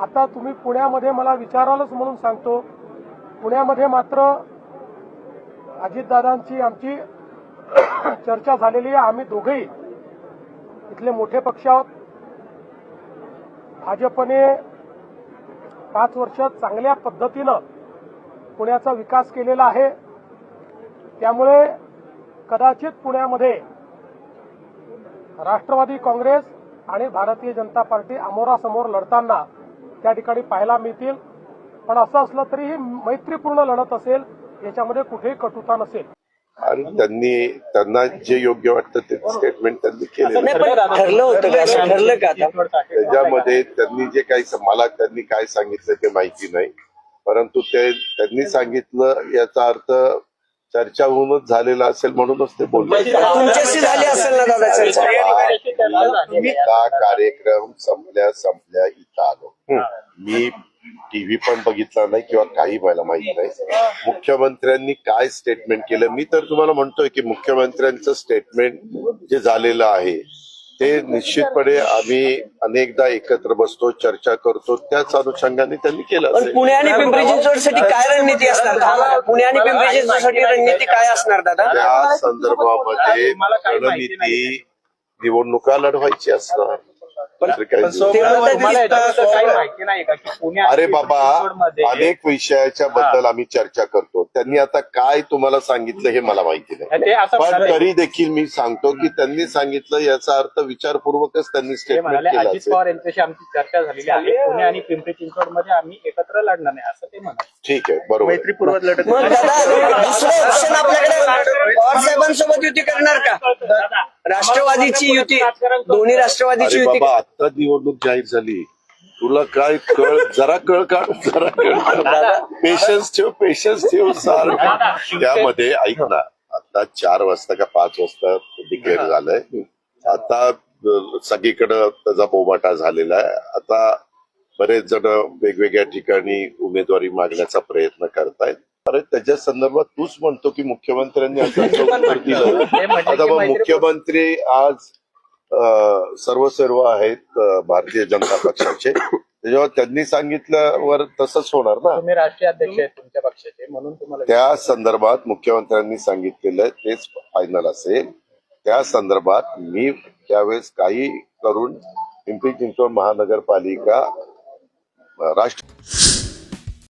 आता तुम्ही पुण्यामध्ये मला विचारालच म्हणून सांगतो, पुण्यामध्ये मात्र अजितदादांची आमची चर्चा झालेली आहे. आम्ही दोघेही इथले मोठे पक्ष आहोत. भाजपने 5 वर्ष चांगल्या पद्धतीनं पुण्याचा विकास केलेला आहे. त्यामुळे कदाचित पुण्यामध्ये राष्ट्रवादी काँग्रेस आणि भारतीय जनता पार्टी अमोरासमोर लढताना त्या ठिकाणी पाहायला मिळतील. पण असं असलं तरी ही मैत्रीपूर्ण लढत असेल, याच्यामध्ये कुठेही कटुता नसेल. आणि त्यांना जे योग्य वाटतं ते स्टेटमेंट त्यांनी केलेलं ठरलं होतं का? असं ठरलं का आता? त्याच्यामध्ये त्यांनी जे काही मला त्यांनी काय सांगितलं ते माहिती नाही, परंतु त्यांनी सांगितलं याचा अर्थ चर्चा होऊनच झालेला असेल म्हणूनच ते बोलले. तुमच्याशी झाली असेल ना दादा चर्चा? कार्यक्रम संपल्या इथं आलो. मी टीव्ही पण बघितला नाही किंवा काही मला माहित नाही. मुख्यमंत्र्यांनी काय स्टेटमेंट केलं, मी तर तुम्हाला म्हणतोय की मुख्यमंत्र्यांचं स्टेटमेंट जे झालेलं आहे ते निश्चितपणे आम्ही अनेकदा एकत्र बसतो, चर्चा करतो, त्याच अनुषंगाने त्यांनी केलं. पण पुणे आणि पिंपरी चिंचवडसाठी काय रणनीती असणार? पुणे आणि पिंपरी चिंचवडसाठी रणनीती काय असणार दादा? त्या संदर्भामध्ये रणनीती निवडणुका लढवायची असणार. अरे बाबा, अनेक विषयाच्या बद्दल आम्ही चर्चा करतो. त्यांनी आता काय तुम्हाला सांगितलं हे मला माहिती नाही, पण तरी देखील मी सांगतो की त्यांनी सांगितलं याचा अर्थ विचारपूर्वकच त्यांनी स्टेटमेंट केलं. अजित पवार यांच्याशी आमची चर्चा झालेली आहे. पुणे आणि पिंपरी चिंचवड मध्ये आम्ही एकत्र लढणार नाही असं ते म्हणाले. ठीक आहे, बरोबर. मैत्रीपूर्वक लढत. मग दादा दुसरं ऑप्शन आपल्याकडे पवार साहेबांसोबत युती करणार का? राष्ट्रवादीची युती, दोन्ही राष्ट्रवादीची अरे युती. बाबा, आता निवडणूक जाहीर झाली, तुला काय जरा कळ काढ. पेशन्स ठेव सार. त्यामध्ये ऐक ना, आता 4 वाजता का 5 वाजता डिक्लेअर झालंय. आता सगळीकडे त्याचा बोमाटा झालेला आहे. आता बरेच जण वेगवेगळ्या ठिकाणी उमेदवारी मागण्याचा प्रयत्न करतायत. अरे त्याच्या संदर्भात तूच म्हणतो की मुख्यमंत्र्यांनी असं उत्तर दिलं. आता मग मुख्यमंत्री आज सर्व आहेत भारतीय जनता पक्षाचे, त्याच्यावर त्यांनी सांगितल्यावर तसंच होणार ना. तुम्ही राष्ट्रीय अध्यक्ष आहेत तुमच्या पक्षाचे, म्हणून तुम्हाला त्या संदर्भात मुख्यमंत्र्यांनी सांगितलेलं तेच फायनल असेल. त्या संदर्भात मी त्यावेळेस काही करून पिंपरी चिंचवड महानगरपालिका राष्ट्र